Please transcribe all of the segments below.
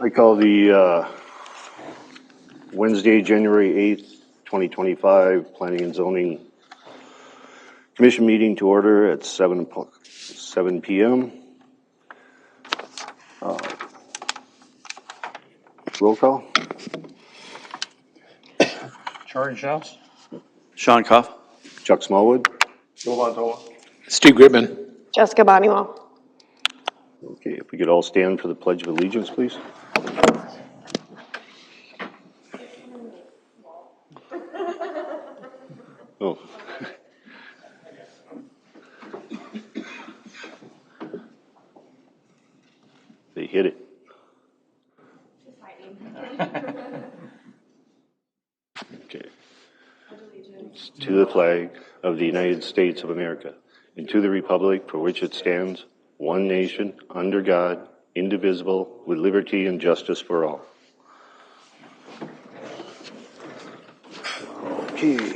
I call the Wednesday, January 8th, 2025 Planning and Zoning Commission meeting to order at 7 p.m. Roll call. Charlie Schaus. Sean Koff. Chuck Smallwood. Steve Gribman. Jessica Bonniwell. Okay, if we could all stand for the Pledge of Allegiance, please. Oh. They hit it. Okay. To the flag of the United States of America and to the republic for which it stands, one nation, under God, indivisible, with liberty and justice for all. Okay.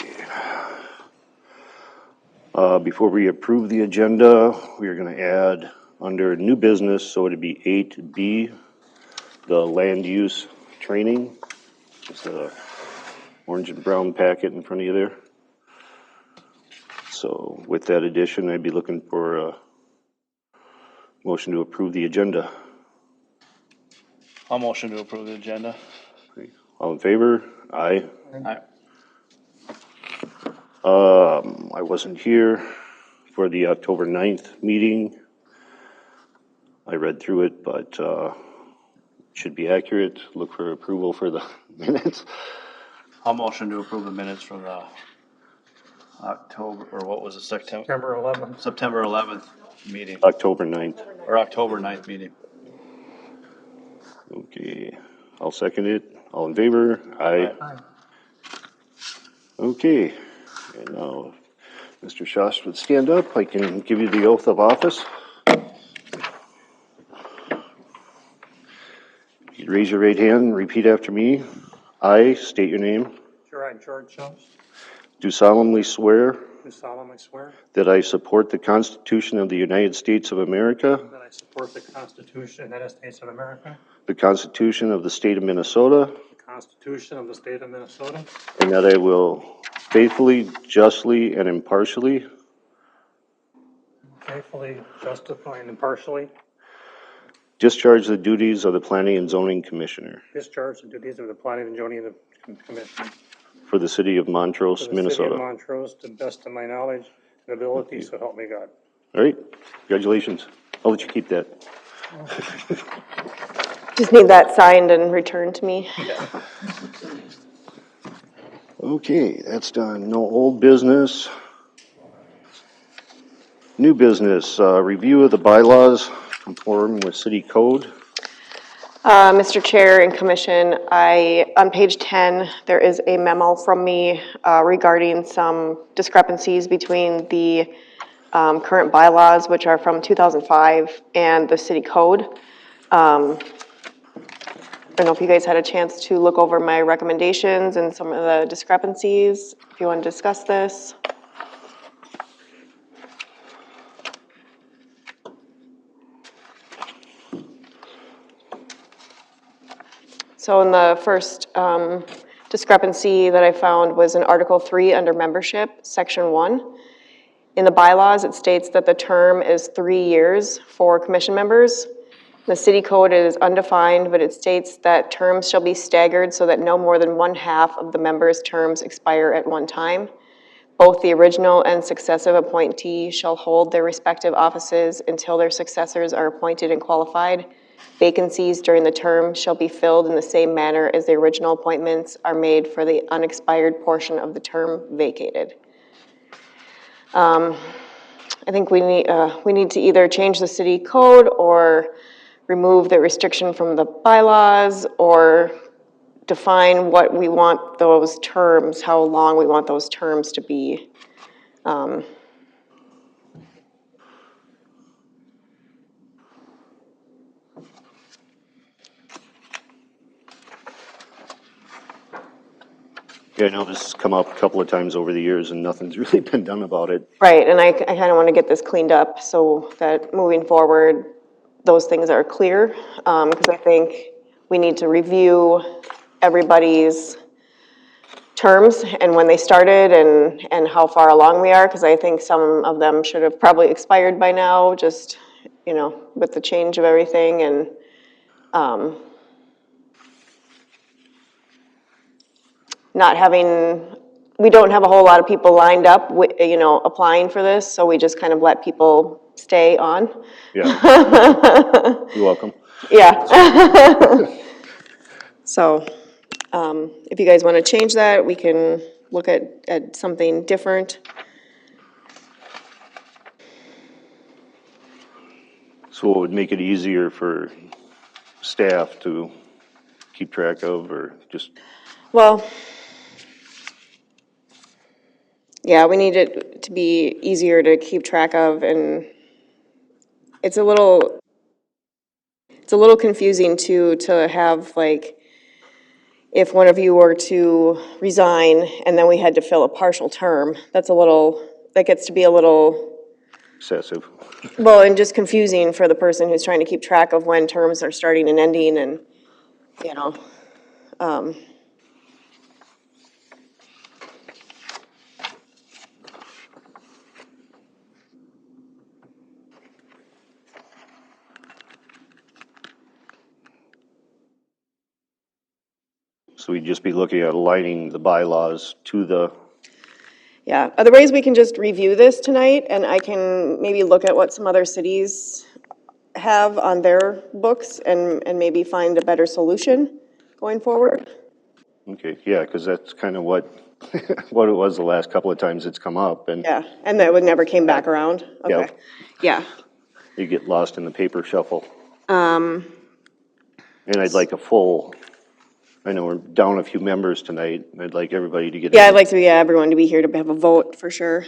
Before we approve the agenda, we are going to add under new business, so it'd be 8B, the land use training. It's the orange and brown packet in front of you there. So with that addition, I'd be looking for a motion to approve the agenda. I'll motion to approve the agenda. All in favor? Aye. Aye. I wasn't here for the October 9th meeting. I read through it, but should be accurate. Look for approval for the minutes. I'll motion to approve the minutes from the October, or what was it, September 11th. September 11th meeting, October 9th. or October 9th meeting. Okay, I'll second it. All in favor? Aye. Aye. Okay, and now Mr. Schaus would stand up. I can give you the oath of office. You'd raise your right hand and repeat after me. I state your name. Sure, I, George Schaus, Do solemnly swear do solemnly swear that I support the Constitution of the United States of America, that I support the Constitution of the United States of America, the Constitution of the State of Minnesota, the Constitution of the State of Minnesota, and that I will faithfully, justly, and impartially faithfully, justify, and impartially discharge the duties of the Planning and Zoning Commissioner discharge the duties of the Planning and Zoning Commission for the City of Montrose, for the City of Minnesota. Montrose to the best of my knowledge and ability, so help me God. All right, congratulations. I'll let you keep that. Just need that signed and returned to me. Okay, that's done. No old business. New business, review of the bylaws conform with city code. Mr. Chair and Commission, on page 10, there is a memo from me regarding some discrepancies between the current bylaws, which are from 2005, and the city code. I don't know if you guys had a chance to look over my recommendations and some of the discrepancies, if you want to discuss this. So in the first discrepancy that I found was in Article 3 under Membership, Section 1. In the bylaws, it states that the term is 3 years for commission members. The city code is undefined, but it states that terms shall be staggered so that no more than 1/2 of the members' terms expire at one time. Both the original and successive appointee shall hold their respective offices until their successors are appointed and qualified. Vacancies during the term shall be filled in the same manner as the original appointments are made for the unexpired portion of the term vacated. I think we need to either change the city code or remove the restriction from the bylaws, or define what we want those terms, how long we want those terms to be. Yeah, I know this has come up a couple of times over the years and nothing's really been done about it. Right, and I kind of want to get this cleaned up so that moving forward, those things are clear, because I think we need to review everybody's terms and when they started and how far along we are, because I think some of them should have probably expired by now, just, with the change of everything and, not having, we don't have a whole lot of people lined up, applying for this, so we just kind of let people stay on. Yeah. You're welcome. Yeah. So, if you guys want to change that, we can look at something different. So it would make it easier for staff to keep track of, or just, Well, yeah, we need it to be easier to keep track of, and it's a little confusing to have, like, if one of you were to resign and then we had to fill a partial term, that gets to be a little, excessive. well, and just confusing for the person who's trying to keep track of when terms are starting and ending and, So we'd just be looking at aligning the bylaws to the, yeah. Otherwise, we can just review this tonight and I can maybe look at what some other cities have on their books and maybe find a better solution going forward. okay, yeah, because that's kind of what, what it was the last couple of times it's come up, and Yeah, and that would never came back around? Okay. Yeah. you get lost in the paper shuffle. And I'd like a full, I know we're down a few members tonight, and I'd like everybody to get. Yeah, I'd like to, everyone to be here to have a vote, for sure.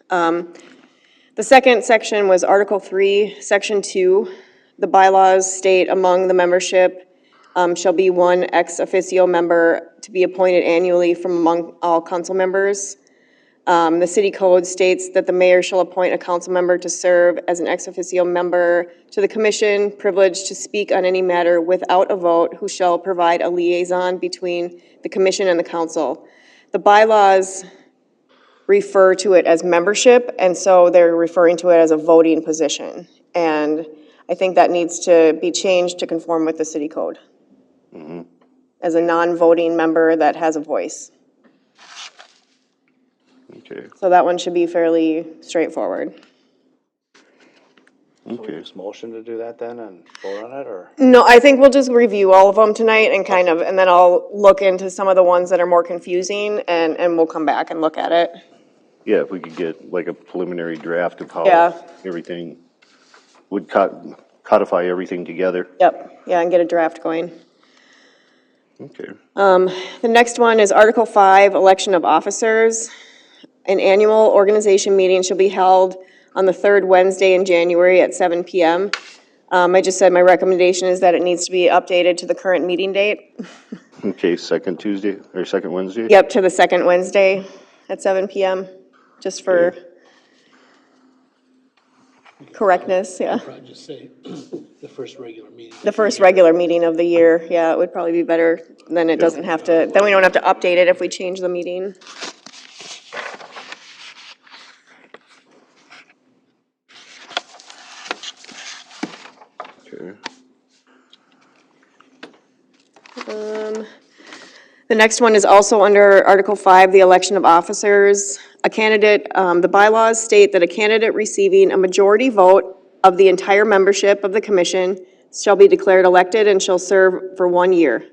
The second section was Article 3, Section 2. The bylaws state among the membership shall be one ex officio member to be appointed annually from among all council members. The city code states that the mayor shall appoint a council member to serve as an ex officio member to the commission, privileged to speak on any matter without a vote, who shall provide a liaison between the commission and the council. The bylaws refer to it as membership, and so they're referring to it as a voting position. And I think that needs to be changed to conform with the city code. As a non-voting member that has a voice. Okay, So that one should be fairly straightforward. okay, Just motion to do that then and vote on it, or? No, I think we'll just review all of them tonight and and then I'll look into some of the ones that are more confusing and we'll come back and look at it. yeah, if we could get like a preliminary draft of how Yeah. everything would codify everything together. Yep, yeah, and get a draft going. Okay, The next one is Article 5, Election of Officers. An annual organization meeting shall be held on the third Wednesday in January at 7 PM. I just said my recommendation is that it needs to be updated to the current meeting date. okay, second Tuesday, or second Wednesday? Yep, to the second Wednesday at 7 PM, just for correctness, yeah. Probably just say the first regular meeting. The first regular meeting of the year, yeah, it would probably be better, then it doesn't have to, then we don't have to update it if we change the meeting. Okay, The next one is also under Article 5, the election of officers. A candidate, the bylaws state that a candidate receiving a majority vote of the entire membership of the commission shall be declared elected and shall serve for 1 year.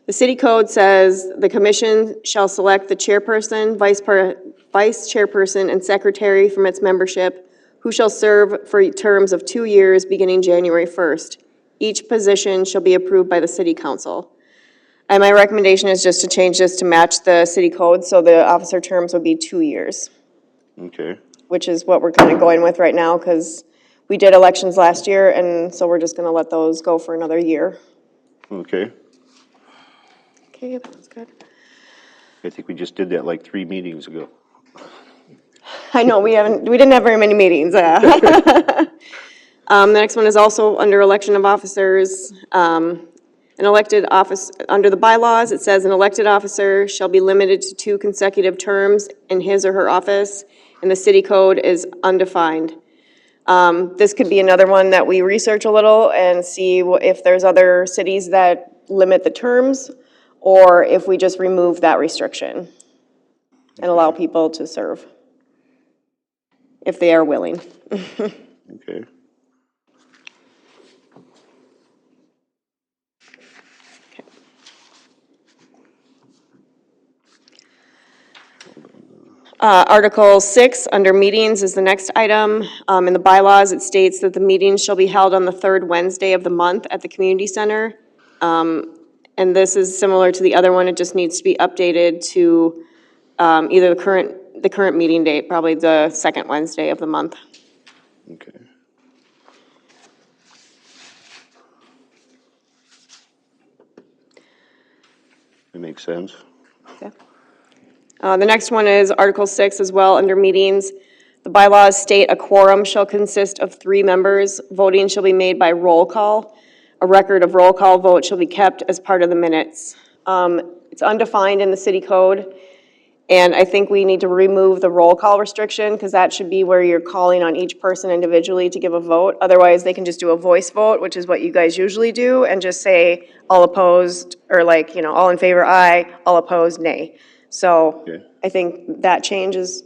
The city code says the commission shall select the chairperson, vice chairperson, and secretary from its membership, who shall serve for terms of 2 years beginning January 1st. Each position shall be approved by the city council. And my recommendation is just to change this to match the city code, so the officer terms would be 2 years, okay, which is what we're kind of going with right now, because we did elections last year, and so we're just gonna let those go for another year. okay. Okay, that's good. I think we just did that like 3 meetings ago. I know, we didn't have very many meetings, The next one is also under election of officers. An elected office, under the bylaws, it says an elected officer shall be limited to 2 consecutive terms in his or her office, and the city code is undefined. This could be another one that we research a little and see if there's other cities that limit the terms, or if we just remove that restriction and allow people to serve, if they are willing. Okay. Article 6, under meetings, is the next item. In the bylaws, it states that the meetings shall be held on the 3rd Wednesday of the month at the community center. And this is similar to the other one, it just needs to be updated to either the current meeting date, probably the 2nd Wednesday of the month. Okay. That makes sense. Okay. The next one is Article 6 as well, under meetings. The bylaws state a quorum shall consist of 3 members. Voting shall be made by roll call. A record of roll call vote shall be kept as part of the minutes. It's undefined in the city code, and I think we need to remove the roll call restriction, because that should be where you're calling on each person individually to give a vote. Otherwise, they can just do a voice vote, which is what you guys usually do, and just say all opposed, or all in favor, aye, all opposed, nay. So Okay. I think that change is,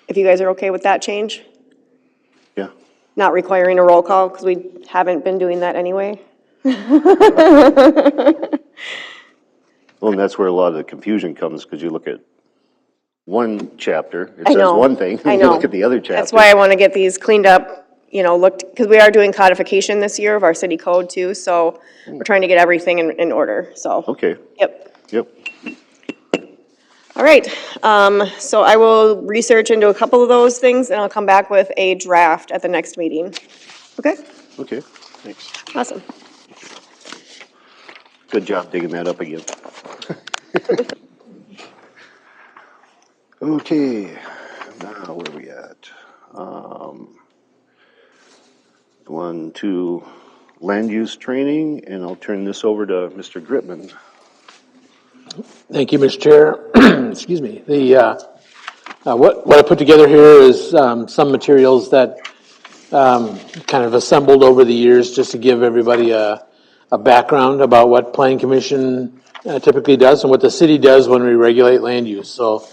if you guys are okay with that change, Yeah. not requiring a roll call, because we haven't been doing that anyway. Well, and that's where a lot of the confusion comes, because you look at one chapter, it I says know, one thing, I and you know. look at the other chapter. That's why I want to get these cleaned up, looked, because we are doing codification this year of our city code too, so we're trying to get everything in order, so. Okay, Yep. yep. All right, so I will research into a couple of those things, and I'll come back with a draft at the next meeting. Okay, Okay, thanks. awesome. Good job digging that up again. Okay, now where are we at? Going to land use training, and I'll turn this over to Mr. Gritman. Thank you, Mr. Chair. Excuse me. What I put together here is some materials that kind of assembled over the years just to give everybody a background about what Planning Commission typically does and what the city does when we regulate land use. So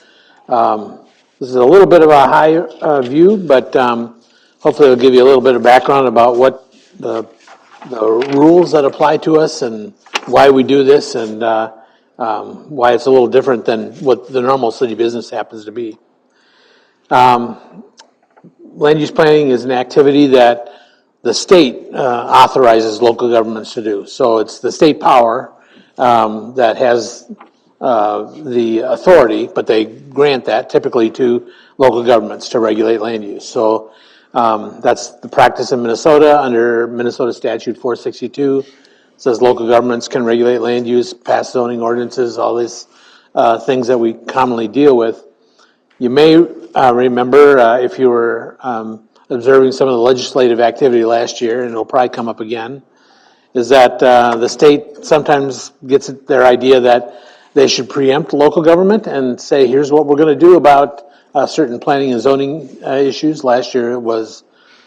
this is a little bit of a high view, but hopefully it'll give you a little bit of background about what the rules that apply to us and why we do this, and why it's a little different than what the normal city business happens to be. Land use planning is an activity that the state authorizes local governments to do. So it's the state power that has the authority, but they grant that typically to local governments to regulate land use. So that's the practice in Minnesota under Minnesota Statute 462. It says local governments can regulate land use, pass zoning ordinances, all these things that we commonly deal with. You may remember if you were observing some of the legislative activity last year, and it'll probably come up again, is that the state sometimes gets their idea that they should preempt local government and say, here's what we're going to do about certain planning and zoning issues. Last year it was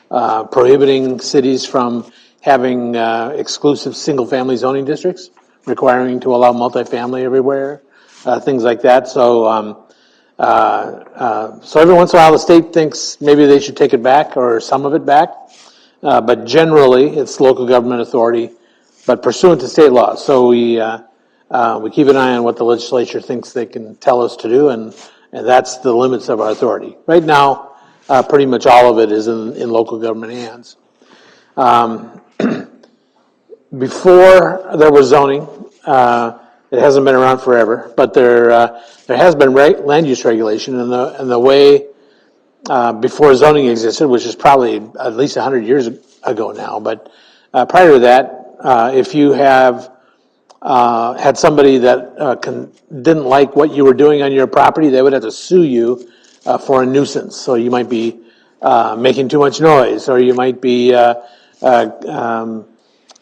prohibiting cities from having exclusive single-family zoning districts, requiring to allow multifamily everywhere, things like that. So every once in a while the state thinks maybe they should take it back or some of it back, but generally it's local government authority, but pursuant to state law. So we keep an eye on what the legislature thinks they can tell us to do, and that's the limits of our authority. Right now, pretty much all of it is in local government hands. Before there was zoning, it hasn't been around forever, but there has been land use regulation, and the way before zoning existed, which is probably at least 100 years ago now. But prior to that, if you have had somebody that didn't like what you were doing on your property, they would have to sue you for a nuisance. So you might be making too much noise, or you might be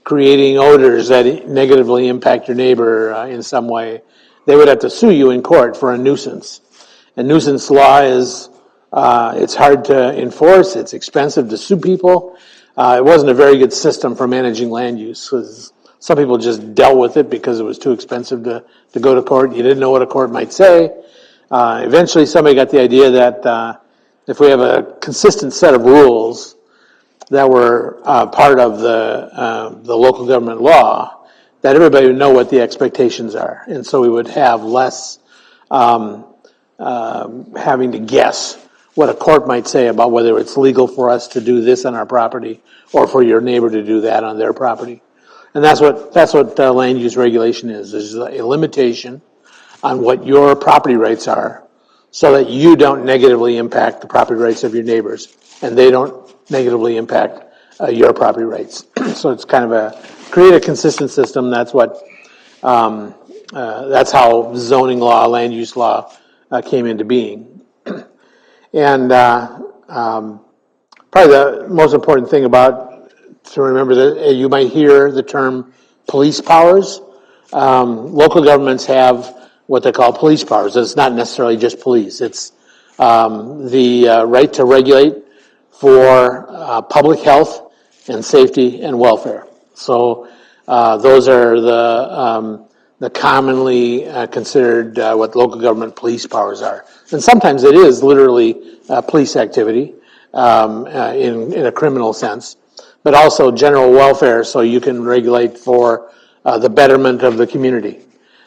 creating odors that negatively impact your neighbor in some way, they would have to sue you in court for a nuisance. And nuisance law is, it's hard to enforce, it's expensive to sue people. It wasn't a very good system for managing land use, because some people just dealt with it because it was too expensive to go to court. You didn't know what a court might say. Eventually somebody got the idea that if we have a consistent set of rules that were part of the local government law, that everybody would know what the expectations are. And so we would have less having to guess what a court might say about whether it's legal for us to do this on our property or for your neighbor to do that on their property. And that's what land use regulation is. There's a limitation on what your property rights are so that you don't negatively impact the property rights of your neighbors and they don't negatively impact your property rights. So it's kind of create a consistent system. That's what, that's how zoning law, land use law came into being. And probably the most important thing to remember that you might hear the term police powers. Local governments have what they call police powers. It's not necessarily just police. It's the right to regulate for public health and safety and welfare. So those are the commonly considered what local government police powers are. And sometimes it is literally police activity in a criminal sense, but also general welfare, so you can regulate for the betterment of the community.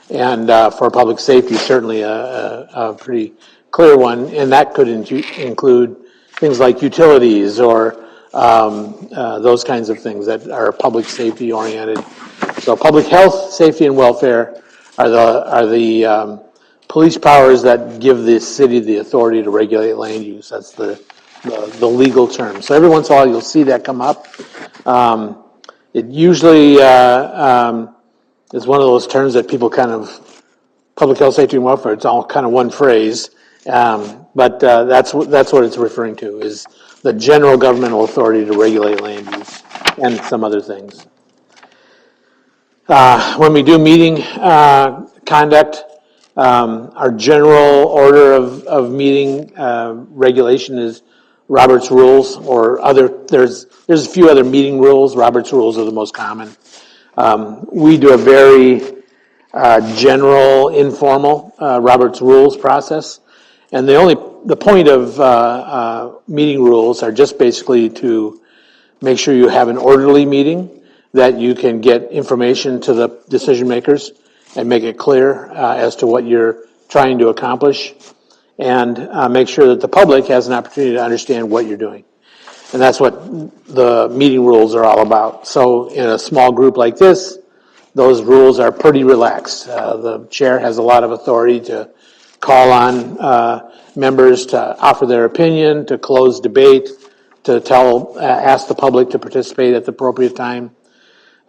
And for public safety, certainly a pretty clear one, and that could include things like utilities or those kinds of things that are public safety oriented. So public health, safety, and welfare are the police powers that give the city the authority to regulate land use. That's the legal term. So every once in a while you'll see that come up. It usually is one of those terms that people kind of, public health, safety, and welfare, it's all kind of one phrase. But that's what it's referring to, is the general governmental authority to regulate land use and some other things. When we do meeting conduct, our general order of meeting regulation is Robert's rules, or there's a few other meeting rules. Robert's rules are the most common. We do a very general, informal Robert's rules process, and the point of meeting rules are just basically to make sure you have an orderly meeting, that you can get information to the decision makers and make it clear as to what you're trying to accomplish, and make sure that the public has an opportunity to understand what you're doing. And that's what the meeting rules are all about. So in a small group like this, those rules are pretty relaxed. The chair has a lot of authority to call on members to offer their opinion, to close debate, to ask the public to participate at the appropriate time.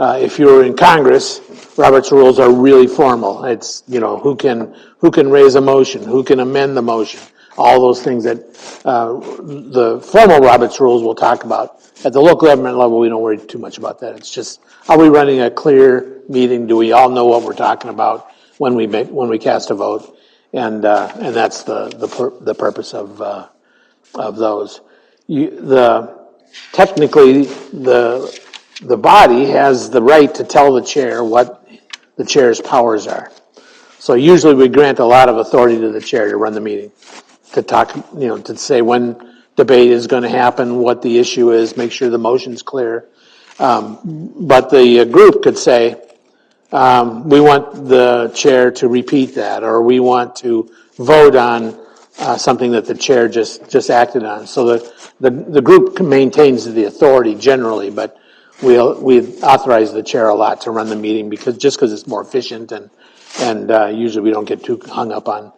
If you're in Congress, Robert's rules are really formal. It's, who can raise a motion, who can amend the motion, all those things that the formal Robert's rules we'll talk about. At the local government level, we don't worry too much about that. It's just, are we running a clear meeting? Do we all know what we're talking about when we cast a vote? And that's the purpose of those. Technically, the body has the right to tell the chair what the chair's powers are. So usually we grant a lot of authority to the chair to run the meeting, to talk, to say when debate is going to happen, what the issue is, make sure the motion's clear. But the group could say, we want the chair to repeat that, or we want to vote on something that the chair just acted on. So the group maintains the authority generally, but we authorize the chair a lot to run the meeting because it's more efficient, and usually we don't get too hung up on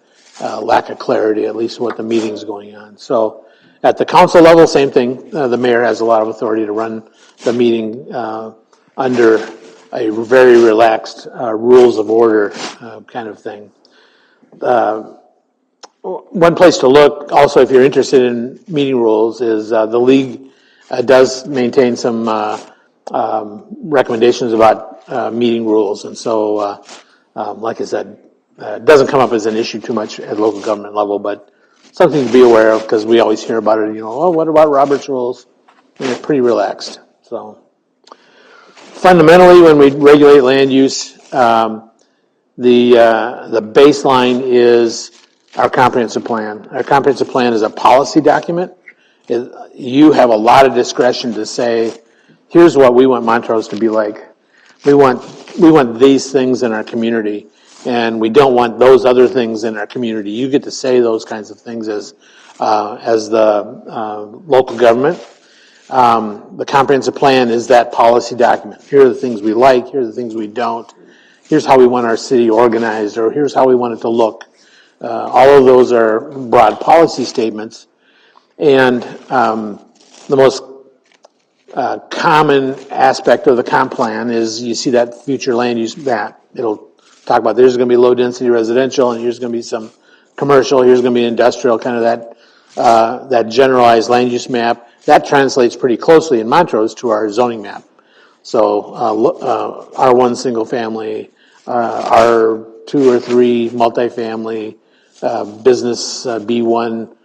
lack of clarity, at least what the meeting's going on. So at the council level, same thing. The mayor has a lot of authority to run the meeting under a very relaxed rules of order kind of thing. one place to look, also if you're interested in meeting rules, is the league does maintain some recommendations about meeting rules. And so, like I said, it doesn't come up as an issue too much at local government level, but something to be aware of because we always hear about it, oh, what about Robert's rules? And it's pretty relaxed. So fundamentally, when we regulate land use, the baseline is our comprehensive plan. Our comprehensive plan is a policy document. You have a lot of discretion to say, here's what we want Montrose to be like. We want these things in our community, and we don't want those other things in our community. You get to say those kinds of things as the local government. The comprehensive plan is that policy document. Here are the things we like. Here are the things we don't. Here's how we want our city organized, or here's how we want it to look. All of those are broad policy statements. And the most common aspect of the comp plan is you see that future land use map. It'll talk about there's going to be low density residential, and here's going to be some commercial, here's going to be industrial, kind of that generalized land use map. That translates pretty closely in Montrose to our zoning map. So R1 single family, R2 or 3 multifamily, business B1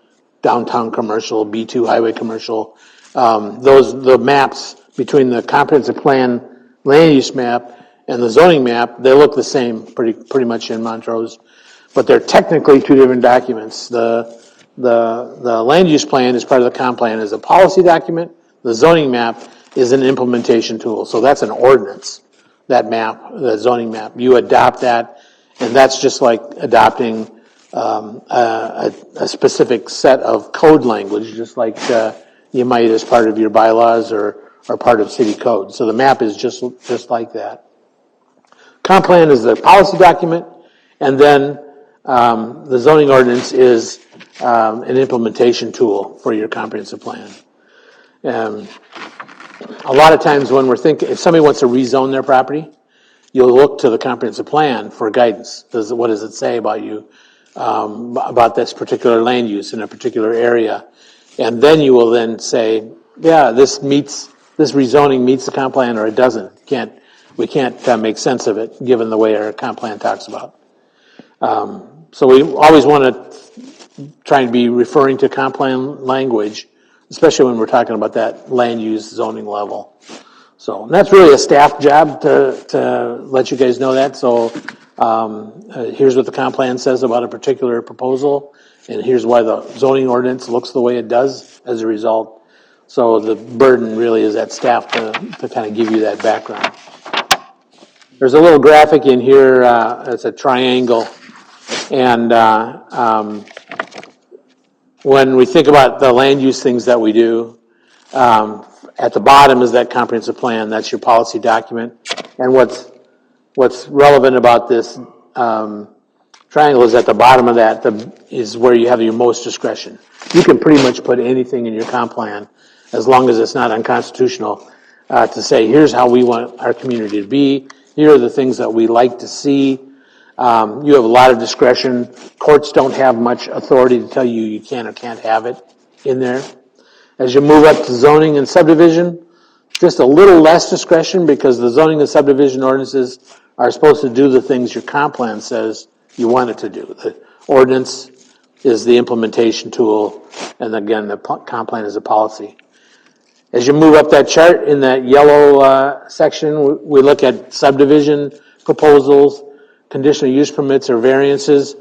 downtown commercial, B2 highway commercial. The maps between the comprehensive plan land use map and the zoning map, they look the same pretty much in Montrose, but they're technically two different documents. The land use plan is part of the comp plan is a policy document. The zoning map is an implementation tool. So that's an ordinance, that map, the zoning map. You adopt that, and that's just like adopting a specific set of code language, just like you might as part of your bylaws or part of city code. So the map is just like that. Comp plan is the policy document, and then the zoning ordinance is an implementation tool for your comprehensive plan. A lot of times when we're thinking, if somebody wants to rezone their property, you'll look to the comprehensive plan for guidance. What does it say about you, about this particular land use in a particular area? And then you will then say, yeah, this rezoning meets the comp plan, or it doesn't. We can't make sense of it given the way our comp plan talks about. So we always want to try and be referring to comp plan language, especially when we're talking about that land use zoning level. So and that's really a staff job to let you guys know that. So here's what the comp plan says about a particular proposal, and here's why the zoning ordinance looks the way it does as a result. So the burden really is at staff to kind of give you that background. There's a little graphic in here. It's a triangle, and when we think about the land use things that we do, at the bottom is that comprehensive plan. That's your policy document. And what's relevant about this triangle is at the bottom of that is where you have your most discretion. You can pretty much put anything in your comp plan as long as it's not unconstitutional to say, here's how we want our community to be. Here are the things that we like to see. You have a lot of discretion. Courts don't have much authority to tell you you can or can't have it in there. As you move up to zoning and subdivision, just a little less discretion because the zoning and subdivision ordinances are supposed to do the things your comp plan says you want it to do. The ordinance is the implementation tool, and again, the comp plan is a policy. As you move up that chart in that yellow section, we look at subdivision proposals, conditional use permits or variances.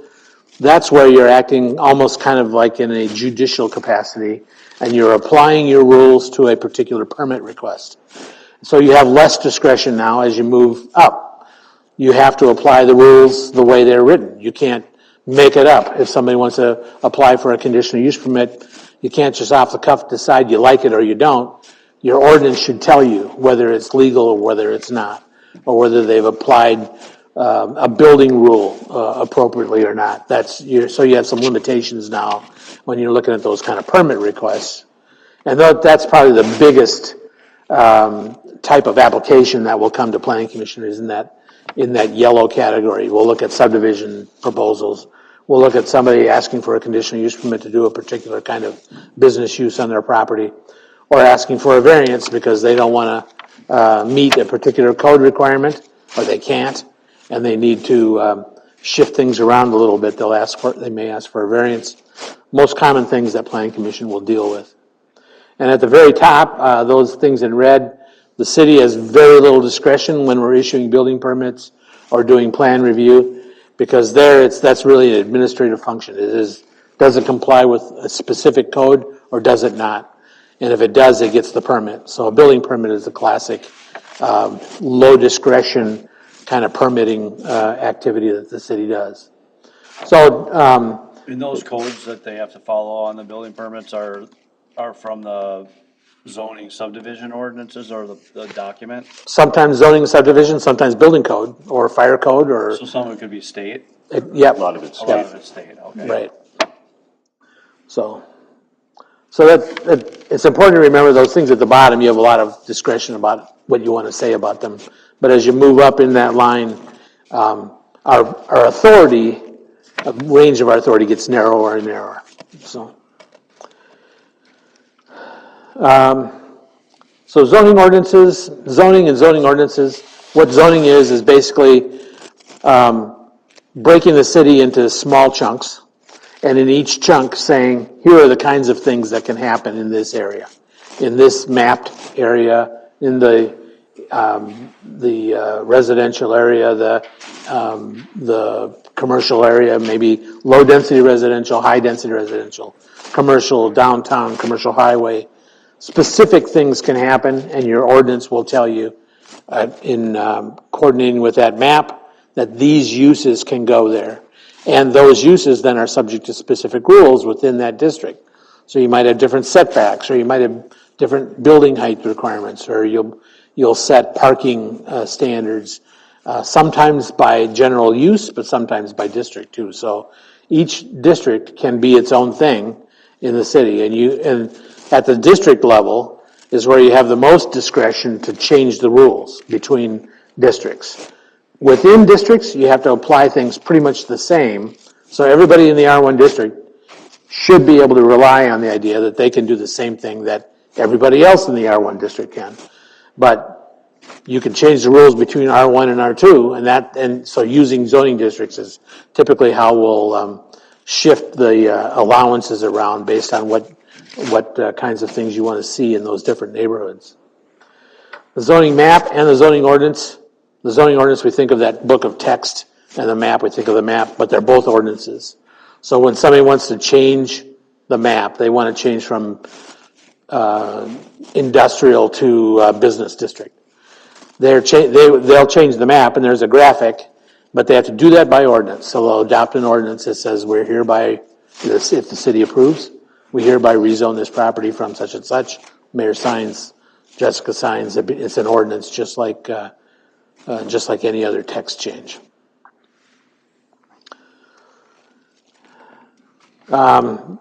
That's where you're acting almost kind of like in a judicial capacity, and you're applying your rules to a particular permit request. So you have less discretion now as you move up. You have to apply the rules the way they're written. You can't make it up. If somebody wants to apply for a conditional use permit, you can't just off the cuff decide you like it or you don't. Your ordinance should tell you whether it's legal or whether it's not, or whether they've applied a building rule appropriately or not. So you have some limitations now when you're looking at those kind of permit requests. And that's probably the biggest type of application that will come to planning commissioners in that yellow category. We'll look at subdivision proposals. we'll look at somebody asking for a conditional use permit to do a particular kind of business use on their property, or asking for a variance because they don't want to meet a particular code requirement, or they can't, and they need to shift things around a little bit. They may ask for a variance. Most common things that Planning Commission will deal with. And at the very top, those things in red, the city has very little discretion when we're issuing building permits or doing plan review, because that's really an administrative function. Does it comply with a specific code or does it not? And if it does, it gets the permit. So a building permit is a classic low discretion kind of permitting activity that the city does. So, And those codes that they have to follow on the building permits are from the zoning subdivision ordinances or the document? sometimes zoning subdivision, sometimes building code or fire code or, So some of it could be state, yep. A lot of it's a lot of it's state, okay. Right. So that it's important to remember those things at the bottom. You have a lot of discretion about what you want to say about them. But as you move up in that line, our authority, range of our authority gets narrower and narrower. So zoning and zoning ordinances. What zoning is basically breaking the city into small chunks, and in each chunk saying, here are the kinds of things that can happen in this area, in this mapped area, in the residential area, the commercial area, maybe low density residential, high density residential, commercial, downtown, commercial highway. Specific things can happen, and your ordinance will tell you in coordinating with that map that these uses can go there. And those uses then are subject to specific rules within that district. So you might have different setbacks, or you might have different building height requirements, or you'll set parking standards, sometimes by general use, but sometimes by district too. So each district can be its own thing in the city, and at the district level is where you have the most discretion to change the rules between districts. Within districts, you have to apply things pretty much the same. So everybody in the R1 district should be able to rely on the idea that they can do the same thing that everybody else in the R1 district can. But you can change the rules between R1 and R2, and so using zoning districts is typically how we'll shift the allowances around based on what kinds of things you want to see in those different neighborhoods. The zoning map and the zoning ordinance. The zoning ordinance, we think of that book of text, and the map, we think of the map, but they're both ordinances. So when somebody wants to change the map, they want to change from industrial to business district. They'll change the map, and there's a graphic, but they have to do that by ordinance. So they'll adopt an ordinance that says we're hereby, if the city approves, we hereby rezone this property from such and such. Mayor signs, Jessica signs. It's an ordinance, just like any other text change. Zoning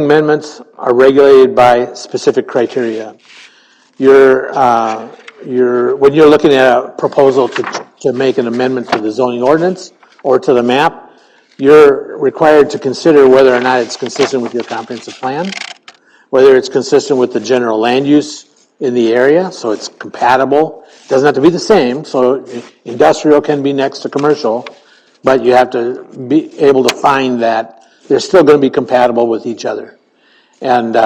amendments are regulated by specific criteria. When you're looking at a proposal to make an amendment to the zoning ordinance or to the map, you're required to consider whether or not it's consistent with your comprehensive plan, whether it's consistent with the general land use in the area, so it's compatible. It doesn't have to be the same, so industrial can be next to commercial, but you have to be able to find that they're still going to be compatible with each other. And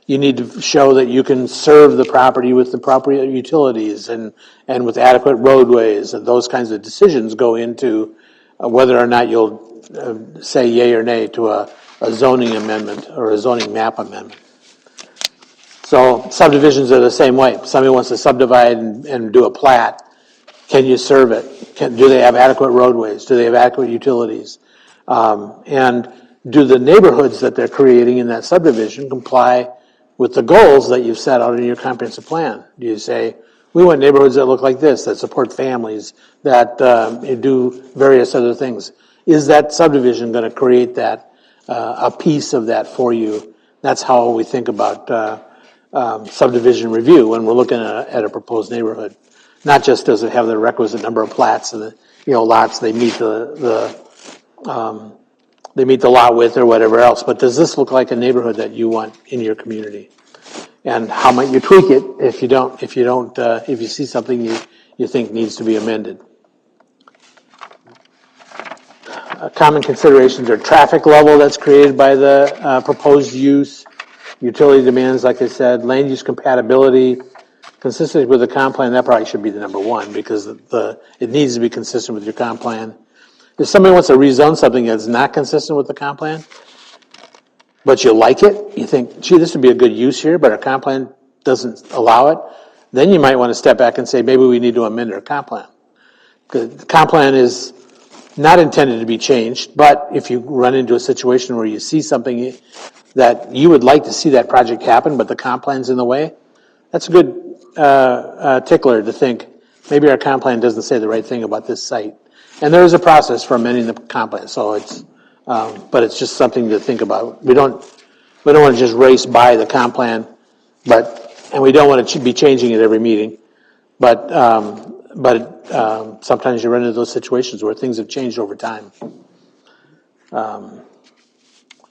you need to show that you can serve the property with the proper utilities and with adequate roadways, and those kinds of decisions go into whether or not you'll say yay or nay to a zoning amendment or a zoning map amendment. So subdivisions are the same way. Somebody wants to subdivide and do a plat. Can you serve it? Do they have adequate roadways? Do they have adequate utilities? And do the neighborhoods that they're creating in that subdivision comply with the goals that you've set out in your comprehensive plan? Do you say, we want neighborhoods that look like this, that support families, that do various other things? Is that subdivision going to create that, a piece of that for you? That's how we think about subdivision review when we're looking at a proposed neighborhood. Not just does it have the requisite number of plats and lots, they meet the they meet the lot width or whatever else, but does this look like a neighborhood that you want in your community? And how might you tweak it if you see something you think needs to be amended? Common considerations are traffic level that's created by the proposed use, utility demands, like I said, land use compatibility, consistency with the comp plan. That probably should be the number one because it needs to be consistent with your comp plan. If somebody wants to rezone something that's not consistent with the comp plan, but you like it, you think, gee, this would be a good use here, but our comp plan doesn't allow it, then you might want to step back and say, maybe we need to amend our comp plan. Because the comp plan is not intended to be changed, but if you run into a situation where you see something that you would like to see that project happen, but the comp plan's in the way, that's a good tickler to think, maybe our comp plan doesn't say the right thing about this site. And there is a process for amending the comp plan, so but it's just something to think about. We don't want to just race by the comp plan, and we don't want to be changing it every meeting. But sometimes you run into those situations where things have changed over time.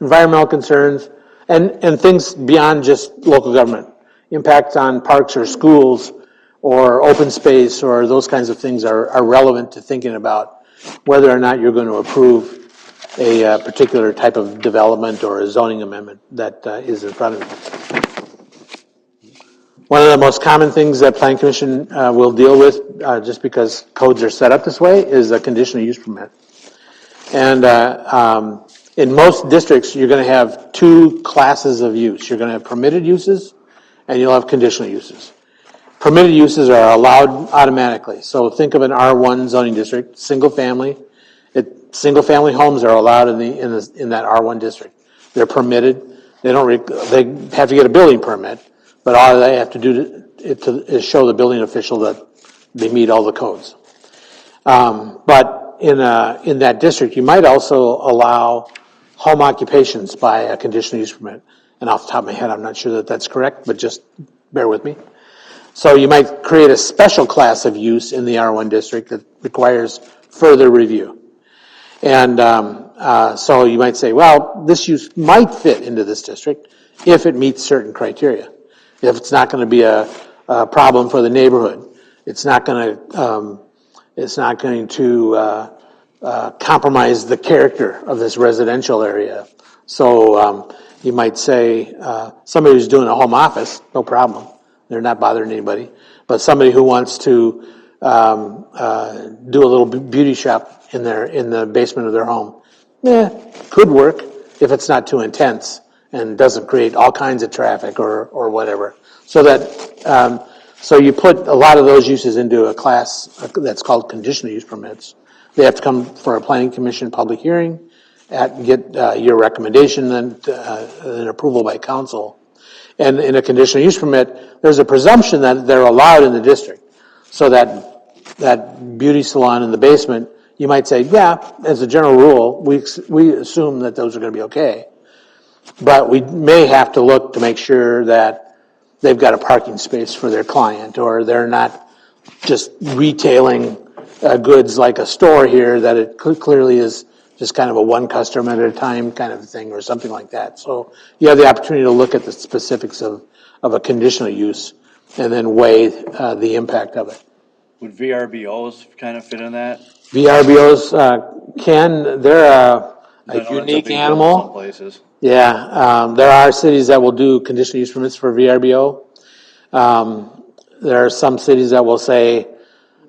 Environmental concerns and things beyond just local government, impacts on parks or schools or open space or those kinds of things are relevant to thinking about whether or not you're going to approve a particular type of development or a zoning amendment that is in front of you. One of the most common things that Planning Commission will deal with, just because codes are set up this way, is a conditional use permit. And in most districts, you're going to have two classes of use. You're going to have permitted uses, and you'll have conditional uses. Permitted uses are allowed automatically. So think of an R1 zoning district, single family. Single family homes are allowed in that R1 district. They're permitted. They have to get a building permit, but all they have to do is show the building official that they meet all the codes. But in that district, you might also allow home occupations by a conditional use permit. And off the top of my head, I'm not sure that that's correct, but just bear with me. So you might create a special class of use in the R1 district that requires further review. And so you might say, well, this use might fit into this district if it meets certain criteria. If it's not going to be a problem for the neighborhood, it's not going to compromise the character of this residential area. So you might say somebody who's doing a home office, no problem. They're not bothering anybody. But somebody who wants to do a little beauty shop in the basement of their home, could work if it's not too intense and doesn't create all kinds of traffic or whatever. So you put a lot of those uses into a class that's called conditional use permits. They have to come for a planning commission public hearing, get your recommendation and approval by council. And in a conditional use permit, there's a presumption that they're allowed in the district. So that beauty salon in the basement, you might say, yeah, as a general rule, we assume that those are going to be okay. But we may have to look to make sure that they've got a parking space for their client, or they're not just retailing goods like a store here, that it clearly is just kind of a one customer at a time kind of thing or something like that. So you have the opportunity to look at the specifics of a conditional use and then weigh the impact of it. Would VRBOs kind of fit in that? VRBOs they're a I know that's unique big deal in animal. some places. Yeah, there are cities that will do conditional use permits for VRBO. There are some cities that will say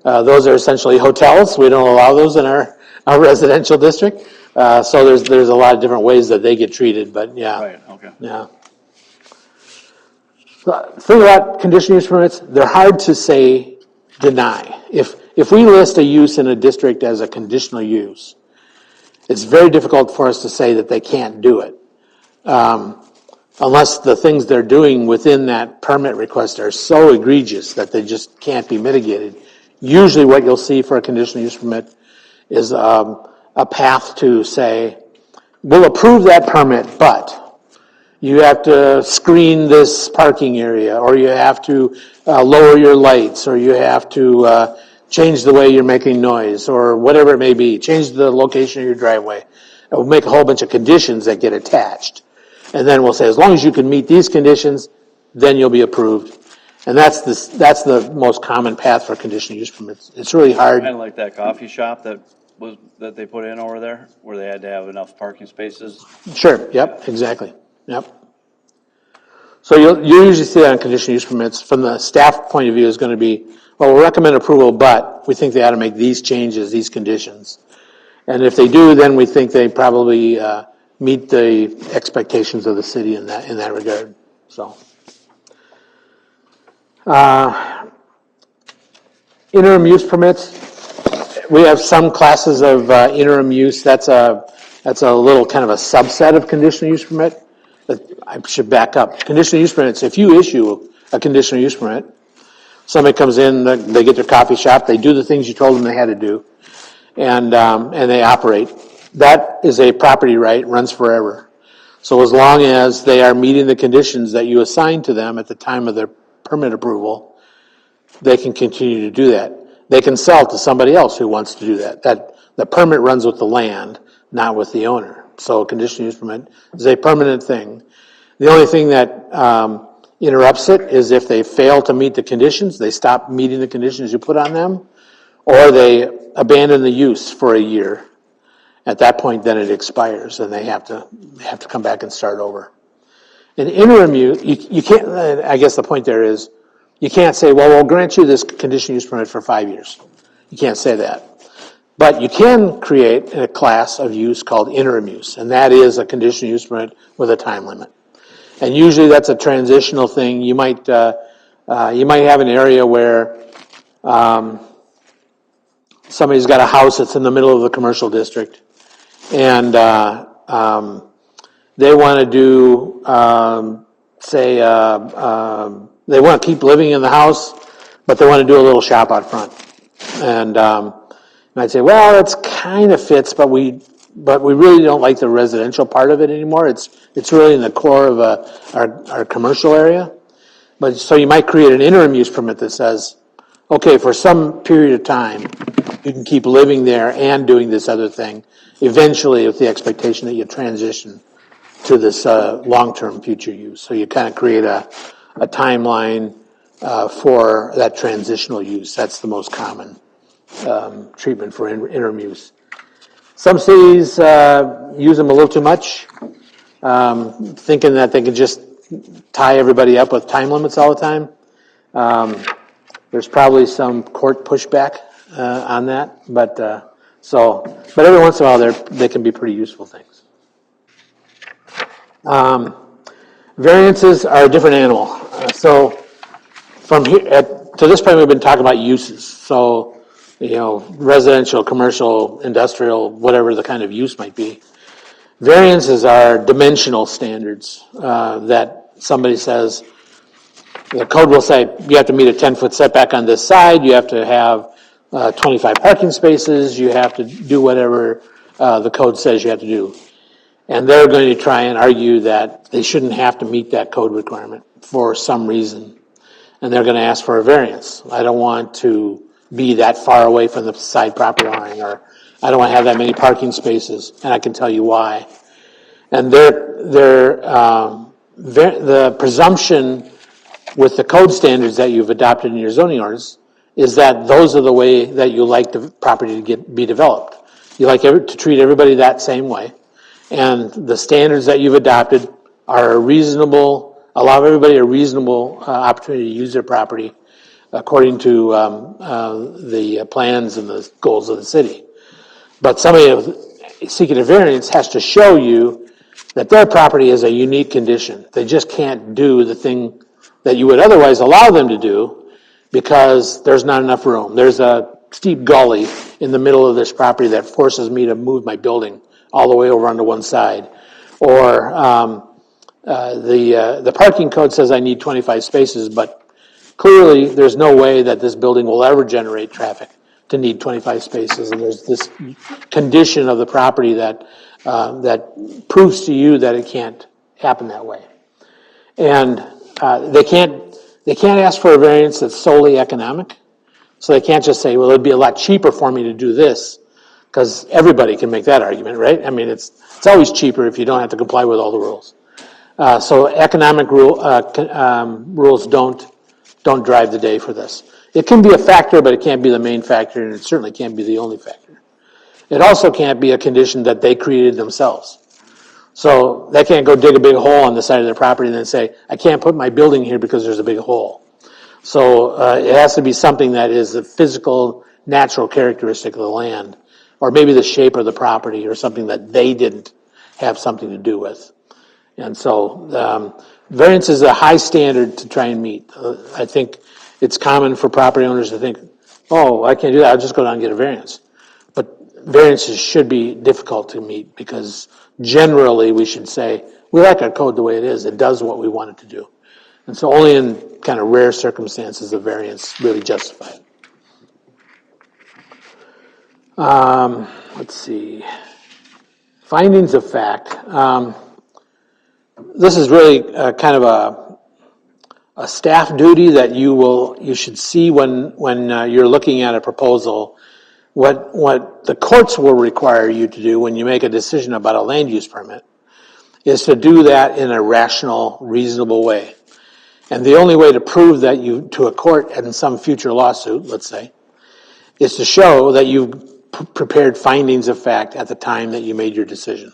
those are essentially hotels. We don't allow those in our residential district. So there's a lot of different ways that they get treated, but yeah. Right, okay. Yeah. The thing about conditional use permits, they're hard to say deny. If we list a use in a district as a conditional use, it's very difficult for us to say that they can't do it. Unless the things they're doing within that permit request are so egregious that they just can't be mitigated. Usually what you'll see for a conditional use permit is a path to say, we'll approve that permit, but you have to screen this parking area, or you have to lower your lights, or you have to change the way you're making noise, or whatever it may be, change the location of your driveway. We'll make a whole bunch of conditions that get attached. And then we'll say, as long as you can meet these conditions, then you'll be approved. And that's the most common path for conditional use permits. It's really hard. Kind of like that coffee shop that they put in over there, where they had to have enough parking spaces. Sure, yep, exactly, yep. So you usually see that on conditional use permits. From the staff point of view, is going to be, well, we'll recommend approval, but we think they ought to make these changes, these conditions. And if they do, then we think they probably meet the expectations of the city in that regard, so. Interim use permits, we have some classes of interim use. That's a little kind of a subset of conditional use permit. But I should back up. Conditional use permits, if you issue a conditional use permit, somebody comes in, they get their coffee shop, they do the things you told them they had to do, and they operate. That is a property right, runs forever. So as long as they are meeting the conditions that you assigned to them at the time of their permit approval, they can continue to do that. They can sell to somebody else who wants to do that. The permit runs with the land, not with the owner. So a conditional use permit is a permanent thing. The only thing that interrupts it is if they fail to meet the conditions, they stop meeting the conditions you put on them, or they abandon the use for a year. At that point, then it expires, and they have to come back and start over. In interim use, you can't. I guess the point there is, you can't say, well, we'll grant you this conditional use permit for 5 years. You can't say that. But you can create a class of use called interim use, and that is a conditional use permit with a time limit. And usually that's a transitional thing. You might have an area where somebody's got a house that's in the middle of the commercial district, and they want to do, they want to keep living in the house, but they want to do a little shop out front. And I'd say, well, it's kind of fits, but we really don't like the residential part of it anymore. It's really in the core of our commercial area. But so you might create an interim use permit that says, okay, for some period of time, you can keep living there and doing this other thing, eventually with the expectation that you transition to this long-term future use. So you kind of create a timeline for that transitional use. That's the most common treatment for interim use. Some cities use them a little too much, thinking that they can just tie everybody up with time limits all the time. There's probably some court pushback on that, but every once in a while they can be pretty useful things. Variances are a different animal. So from here to this point, we've been talking about uses. So, residential, commercial, industrial, whatever the kind of use might be. Variances are dimensional standards that somebody says, the code will say you have to meet a 10-foot setback on this side, you have to have 25 parking spaces, you have to do whatever the code says you have to do. And they're going to try and argue that they shouldn't have to meet that code requirement for some reason. And they're going to ask for a variance. I don't want to be that far away from the side property line, or I don't want to have that many parking spaces, and I can tell you why. And the presumption with the code standards that you've adopted in your zoning orders is that those are the way that you like the property to be developed. You like to treat everybody that same way. And the standards that you've adopted are allow everybody a reasonable opportunity to use their property according to the plans and the goals of the city. But somebody seeking a variance has to show you that their property is a unique condition. They just can't do the thing that you would otherwise allow them to do because there's not enough room. There's a steep gully in the middle of this property that forces me to move my building all the way over onto one side. Or the parking code says I need 25 spaces, but clearly there's no way that this building will ever generate traffic to need 25 spaces. And there's this condition of the property that proves to you that it can't happen that way. And they can't ask for a variance that's solely economic. So they can't just say, well, it'd be a lot cheaper for me to do this, because everybody can make that argument, right? I mean, it's always cheaper if you don't have to comply with all the rules. So economic rules don't drive the day for this. It can be a factor, but it can't be the main factor, and it certainly can't be the only factor. It also can't be a condition that they created themselves. So they can't go dig a big hole on the side of their property and then say, I can't put my building here because there's a big hole. So it has to be something that is a physical, natural characteristic of the land, or maybe the shape of the property, or something that they didn't have something to do with. And so variance is a high standard to try and meet. I think it's common for property owners to think, oh, I can't do that, I'll just go down and get a variance. But variances should be difficult to meet, because generally we should say, we like our code the way it is, it does what we want it to do. And so only in kind of rare circumstances the variance really justified. Let's see. Findings of fact. This is really kind of a staff duty that you should see when you're looking at a proposal. What the courts will require you to do when you make a decision about a land use permit is to do that in a rational, reasonable way. And the only way to prove that to a court in some future lawsuit, let's say, is to show that you've prepared findings of fact at the time that you made your decision.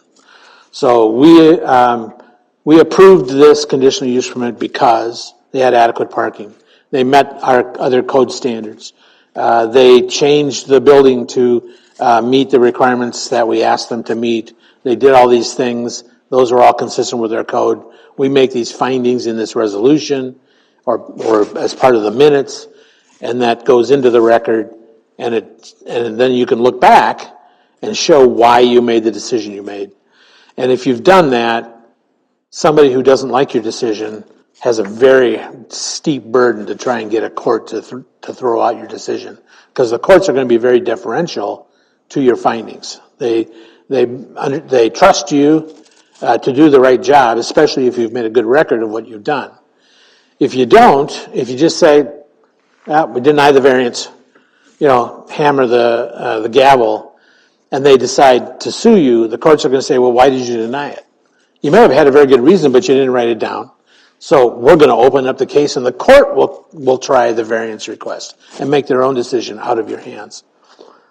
So we approved this conditional use permit because they had adequate parking. They met our other code standards. They changed the building to meet the requirements that we asked them to meet. They did all these things. Those are all consistent with our code. We make these findings in this resolution or as part of the minutes, and that goes into the record, and then you can look back and show why you made the decision you made. And if you've done that, somebody who doesn't like your decision has a very steep burden to try and get a court to throw out your decision, because the courts are going to be very deferential to your findings. They trust you to do the right job, especially if you've made a good record of what you've done. If you don't, if you just say, we deny the variance, hammer the gavel, and they decide to sue you, the courts are going to say, well, why did you deny it? You may have had a very good reason, but you didn't write it down. So we're going to open up the case, and the court will try the variance request and make their own decision out of your hands.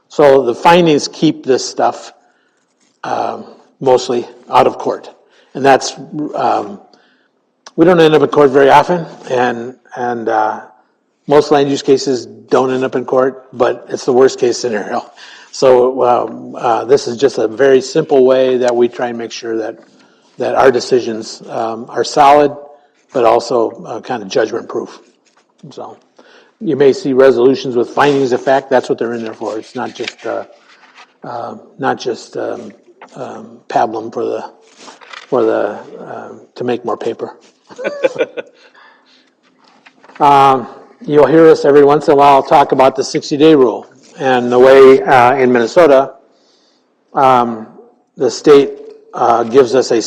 So the findings keep this stuff mostly out of court. And that's, we don't end up in court very often, and most land use cases don't end up in court, but it's the worst case scenario. So this is just a very simple way that we try and make sure that our decisions are solid, but also kind of judgment proof. So you may see resolutions with findings of fact. That's what they're in there for. It's not just pablum to make more paper. You'll hear us every once in a while talk about the 60-day rule, and the way in Minnesota, the state gives us a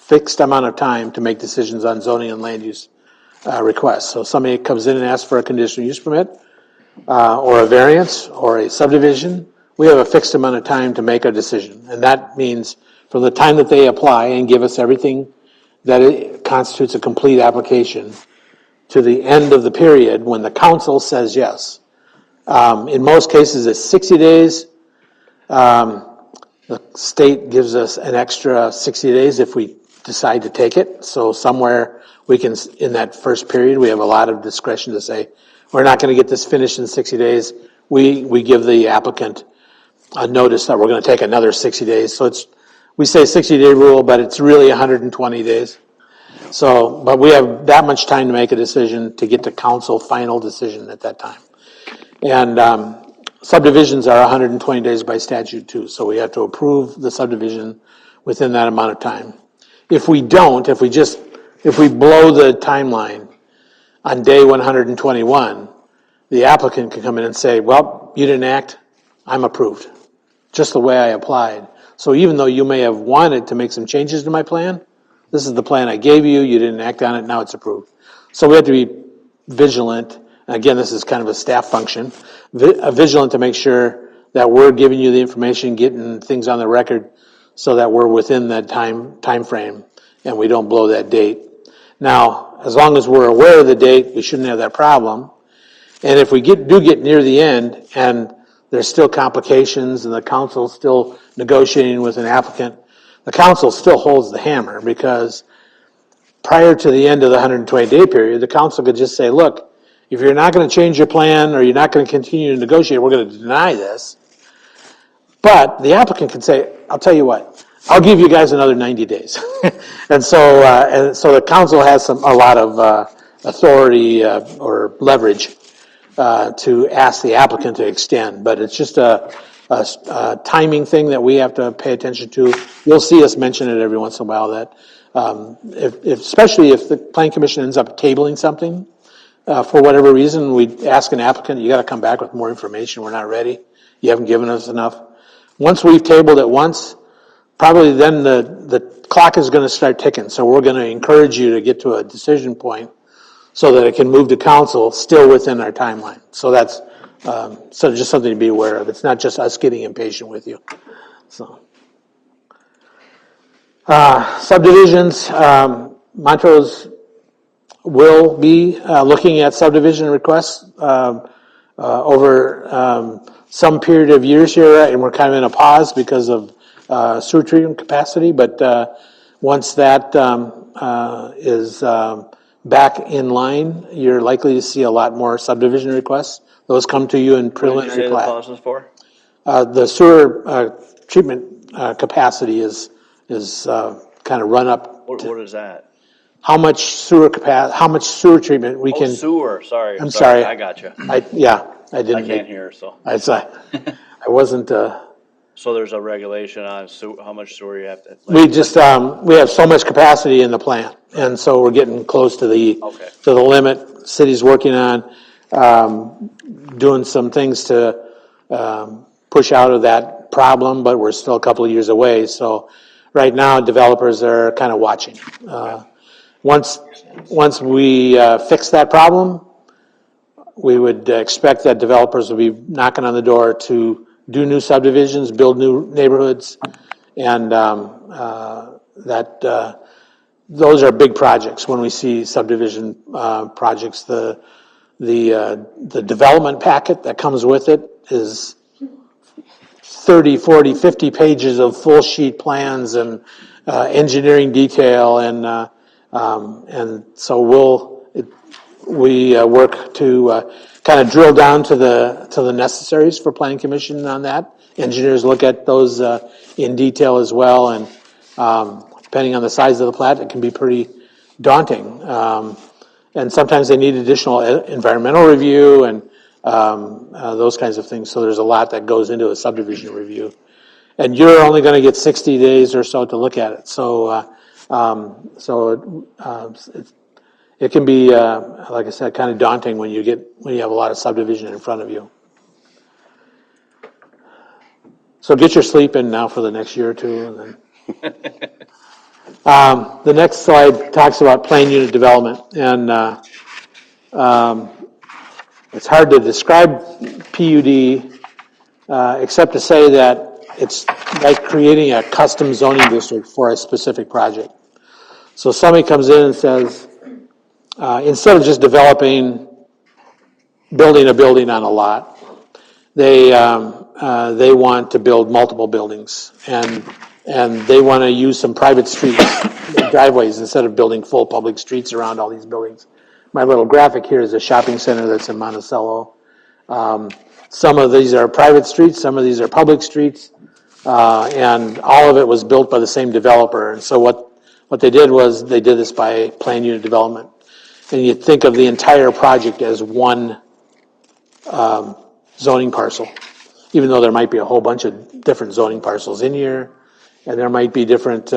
fixed amount of time to make decisions on zoning and land use requests. So somebody comes in and asks for a conditional use permit, or a variance, or a subdivision. We have a fixed amount of time to make a decision, and that means from the time that they apply and give us everything that it constitutes a complete application to the end of the period when the council says yes. In most cases, it's 60 days. The state gives us an extra 60 days if we decide to take it. So somewhere we can, in that first period, we have a lot of discretion to say, we're not going to get this finished in 60 days. We give the applicant a notice that we're going to take another 60 days. So we say 60-day rule, but it's really 120 days. So, but we have that much time to make a decision to get to council final decision at that time. And subdivisions are 120 days by statute too. So we have to approve the subdivision within that amount of time. If we don't, if we blow the timeline on day 121, the applicant can come in and say, well, you didn't act, I'm approved, just the way I applied. So even though you may have wanted to make some changes to my plan, this is the plan I gave you, you didn't act on it, now it's approved. So we have to be vigilant again, this is kind of a staff function, vigilant to make sure that we're giving you the information, getting things on the record so that we're within that time frame and we don't blow that date. Now, as long as we're aware of the date, we shouldn't have that problem. And if we do get near the end and there's still complications and the council's still negotiating with an applicant, the council still holds the hammer, because prior to the end of the 120-day period, the council could just say, look, if you're not going to change your plan or you're not going to continue to negotiate, we're going to deny this. But the applicant can say, I'll tell you what, I'll give you guys another 90 days. and so the council has a lot of authority or leverage to ask the applicant to extend. But it's just a timing thing that we have to pay attention to. You'll see us mention it every once in a while, that especially if the planning commission ends up tabling something, for whatever reason, we ask an applicant, you got to come back with more information. We're not ready. You haven't given us enough. Once we've tabled it once, probably then the clock is going to start ticking. So we're going to encourage you to get to a decision point so that it can move to council still within our timeline. So that's just something to be aware of. It's not just us getting impatient with you. So subdivisions, Montrose will be looking at subdivision requests over some period of years here, and we're kind of in a pause because of sewer treatment capacity. But once that is back in line, you're likely to see a lot more subdivision requests. Those come to you in What did you preliminary say the plat. pause is for? The sewer treatment capacity is kind of run up. What is that? How much sewer treatment we Oh, can. sewer, sorry. I'm sorry. I got you. I didn't. I can't hear, so. I wasn't. So there's a regulation on how much sewer you have to. We just we have so much capacity in the plant, and so we're getting close to the limit. City's working on doing some things to push out of that problem, but we're still a couple of years away. So right now, developers are kind of watching. Once we fix that problem, we would expect that developers will be knocking on the door to do new subdivisions, build new neighborhoods, and those are big projects. When we see subdivision projects, the development packet that comes with it is 30, 40, 50 pages of full sheet plans and engineering detail, and so we work to kind of drill down to the necessaries for planning commission on that. Engineers look at those in detail as well, and depending on the size of the plat, it can be pretty daunting. And sometimes they need additional environmental review and those kinds of things. So there's a lot that goes into a subdivision review, and you're only going to get 60 days or so to look at it. So it can be, like I said, kind of daunting when you have a lot of subdivision in front of you. So get your sleep in now for the next year or two, and then. The next slide talks about planned unit development, and it's hard to describe PUD except to say that it's like creating a custom zoning district for a specific project. So somebody comes in and says, instead of just building a building on a lot, they want to build multiple buildings, and they want to use some private streets, driveways, instead of building full public streets around all these buildings. My little graphic here is a shopping center that's in Monticello. Some of these are private streets, some of these are public streets, and all of it was built by the same developer. And so what they did was they did this by planned unit development. And you think of the entire project as one zoning parcel, even though there might be a whole bunch of different zoning parcels in here, and there might be different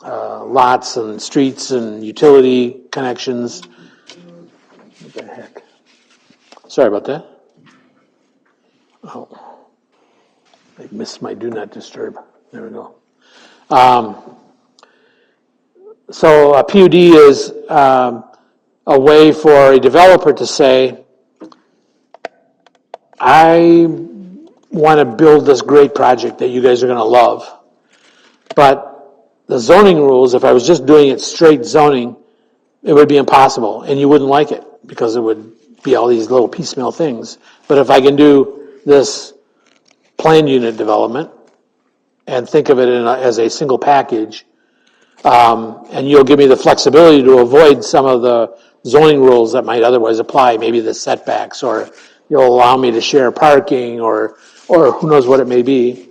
lots and streets and utility connections. What the heck? Sorry about that. Oh, I missed my do not disturb. There we go. So a PUD is a way for a developer to say, I want to build this great project that you guys are going to love, but the zoning rules, if I was just doing it straight zoning, it would be impossible, and you wouldn't like it, because it would be all these little piecemeal things. But if I can do this planned unit development, and think of it as a single package, and you'll give me the flexibility to avoid some of the zoning rules that might otherwise apply, maybe the setbacks, or you'll allow me to share parking, or who knows what it may be.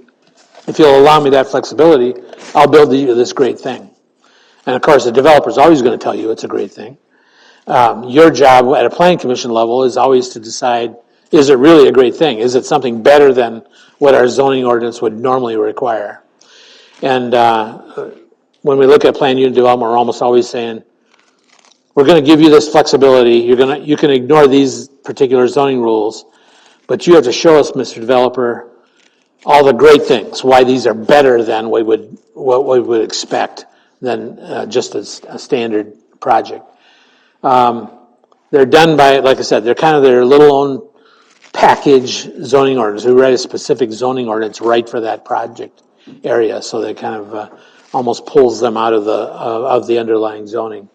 If you'll allow me that flexibility, I'll build you this great thing. And of course, the developer's always going to tell you it's a great thing. Your job at a planning commission level is always to decide, is it really a great thing? Is it something better than what our zoning ordinance would normally require? And when we look at planned unit development, we're almost always saying, we're going to give you this flexibility. You can ignore these particular zoning rules, but you have to show us, Mr. Developer, all the great things, why these are better than what we would expect than just a standard project. They're done by, like I said, they're kind of their little own package zoning ordinance. We write a specific zoning ordinance right for that project area, so they kind of almost pulls them out of the underlying zoning.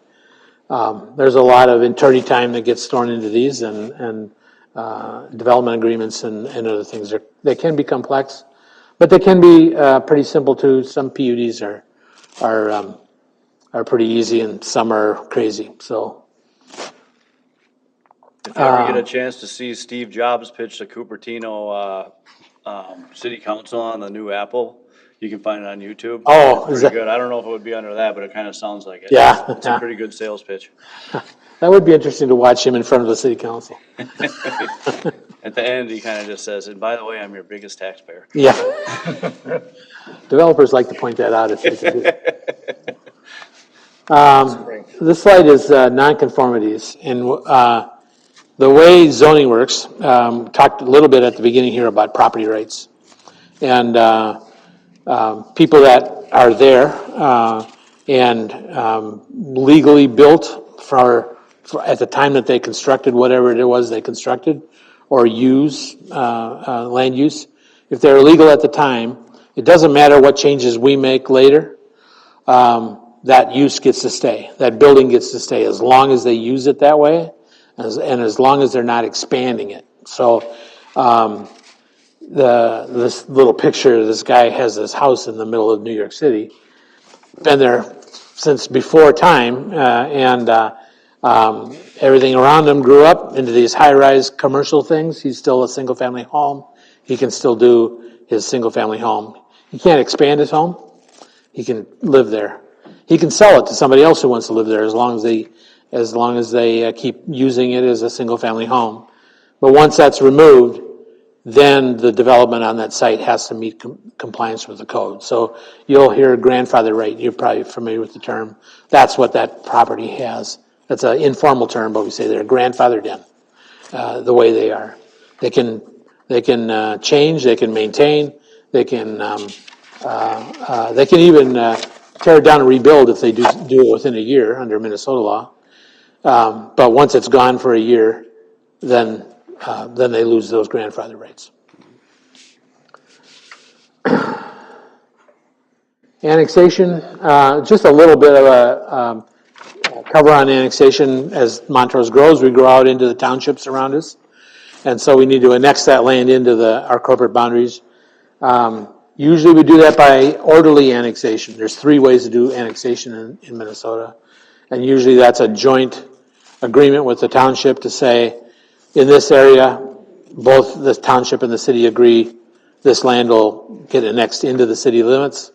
There's a lot of attorney time that gets thrown into these, and development agreements and other things. They can be complex, but they can be pretty simple too. Some PUDs are pretty easy, and some are crazy. So. If you ever get a chance to see Steve Jobs pitch the Cupertino City Council on the new Apple, you can find it on YouTube. Oh, It's pretty good. I don't know if it would be under that, but it kind of sounds like it. Yeah. It's a pretty good sales pitch. That would be interesting to watch him in front of the city council. At the end, he kind of just says, and by the way, I'm your biggest taxpayer. Yeah. Developers like to point that out if they can do it. This slide is nonconformities, and the way zoning works, talked a little bit at the beginning here about property rights. And people that are there and legally built for at the time that they constructed whatever it was they constructed, or use land use. If they're illegal at the time, it doesn't matter what changes we make later. That use gets to stay. That building gets to stay as long as they use it that way, and as long as they're not expanding it. So this little picture, this guy has this house in the middle of New York City. Been there since before time, and everything around him grew up into these high-rise commercial things. He's still a single-family home. He can still do his single-family home. He can't expand his home. He can live there. He can sell it to somebody else who wants to live there as long as they keep using it as a single-family home. But once that's removed, then the development on that site has to meet compliance with the code. So you'll hear grandfather right. You're probably familiar with the term. That's what that property has. That's an informal term, but we say they're grandfathered in the way they are. They can change. They can maintain. They can even tear it down and rebuild if they do it within a year under Minnesota law. But once it's gone for a year, then they lose those grandfather rights. Annexation, just a little bit of a cover on annexation. As Montrose grows, we grow out into the townships around us. And so we need to annex that land into our corporate boundaries. Usually we do that by orderly annexation. There's 3 ways to do annexation in Minnesota. And usually that's a joint agreement with the township to say, in this area, both the township and the city agree this land will get annexed into the city limits,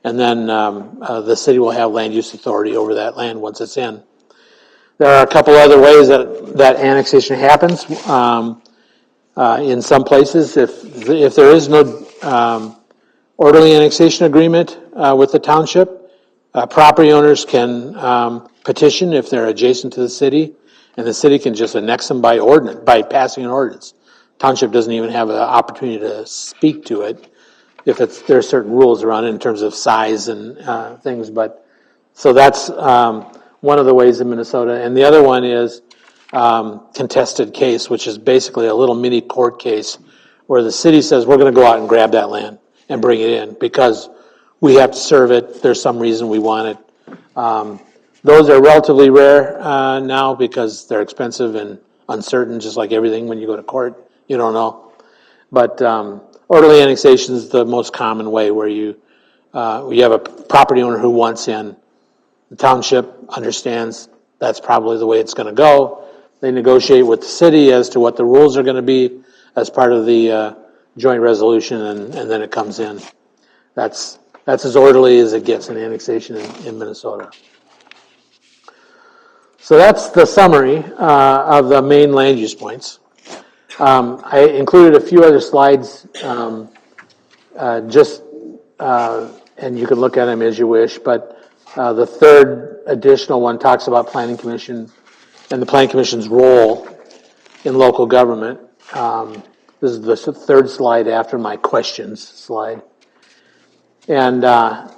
and then the city will have land use authority over that land once it's in. There are a couple other ways that annexation happens. In some places, if there is no orderly annexation agreement with the township, property owners can petition if they're adjacent to the city, and the city can just annex them by passing an ordinance. Township doesn't even have an opportunity to speak to it if there are certain rules around it in terms of size and things. But so that's one of the ways in Minnesota. And the other one is contested case, which is basically a little mini court case where the city says, we're going to go out and grab that land and bring it in because we have to serve it. There's some reason we want it. Those are relatively rare now because they're expensive and uncertain, just like everything when you go to court. You don't know. But orderly annexation is the most common way where you have a property owner who wants in. The township understands that's probably the way it's going to go. They negotiate with the city as to what the rules are going to be as part of the joint resolution, and then it comes in. That's as orderly as it gets in annexation in Minnesota. So that's the summary of the main land use points. I included a few other slides, and you can look at them as you wish, but the third additional one talks about Planning Commission and the Planning Commission's role in local government. This is the third slide after my questions slide. And the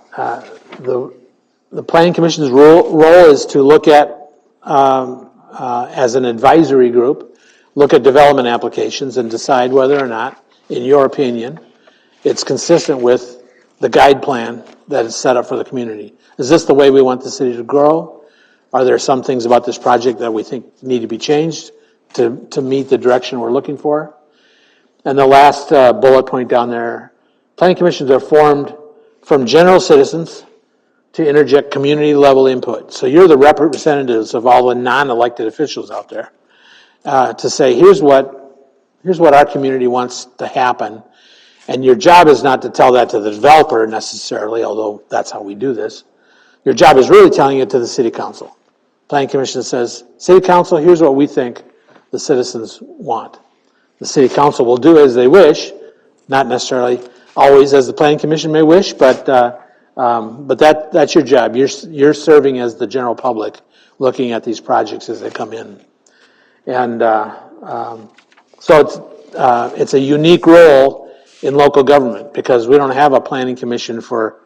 Planning Commission's role is to look at, as an advisory group, look at development applications and decide whether or not, in your opinion, it's consistent with the guide plan that is set up for the community. Is this the way we want the city to grow? Are there some things about this project that we think need to be changed to meet the direction we're looking for? And the last bullet point down there, planning commissions are formed from general citizens to interject community level input. So you're the representatives of all the non-elected officials out there to say, here's what our community wants to happen. And your job is not to tell that to the developer necessarily, although that's how we do this. Your job is really telling it to the city council. Planning commission says, city council, here's what we think the citizens want. The city council will do as they wish, not necessarily always as the planning commission may wish, but that's your job. You're serving as the general public, looking at these projects as they come in, and so it's a unique role in local government because we don't have a planning commission for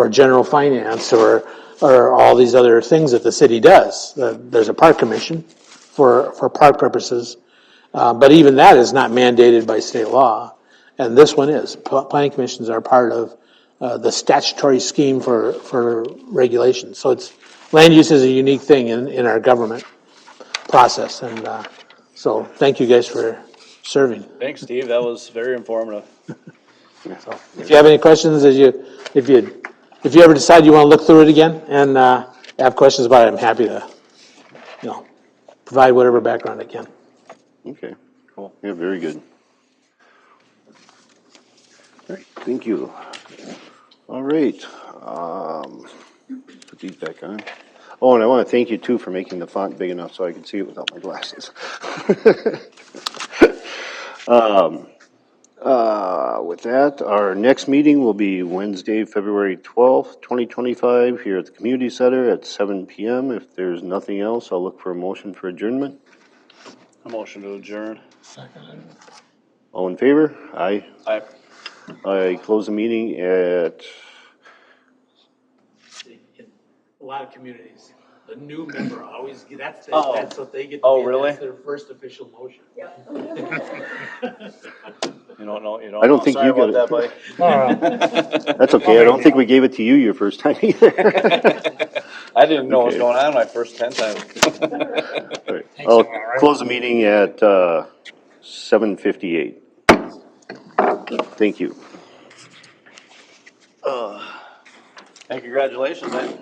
general finance or all these other things that the city does. There's a park commission for park purposes, but even that is not mandated by state law, and this one is. Planning commissions are part of the statutory scheme for regulation. So land use is a unique thing in our government process, and so thank you guys for serving. Thanks, Steve. That was very informative. So if you have any questions, if you ever decide you want to look through it again and have questions about it, I'm happy to provide whatever background I can. Okay, cool. Yeah, very good. All right, thank you. All right, put these back on. Oh, and I want to thank you too for making the font big enough so I can see it without my glasses. With that, our next meeting will be Wednesday, February 12th, 2025, here at the Community Center at 7 p.m. If there's nothing else, I'll look for a motion for adjournment. A motion to adjourn. All in favor? Aye. Aye. I close the meeting at, In a lot of communities, the new member always, that's what they get to Oh, get. really? That's their first official motion. You don't know. I don't think Sorry you got about it. that, buddy. That's okay, I don't think we gave it to you your first time either. I didn't know what was Okay. going on my first 10 times. All right. I'll close the meeting at 7:58. Thank you. Hey, congratulations, man.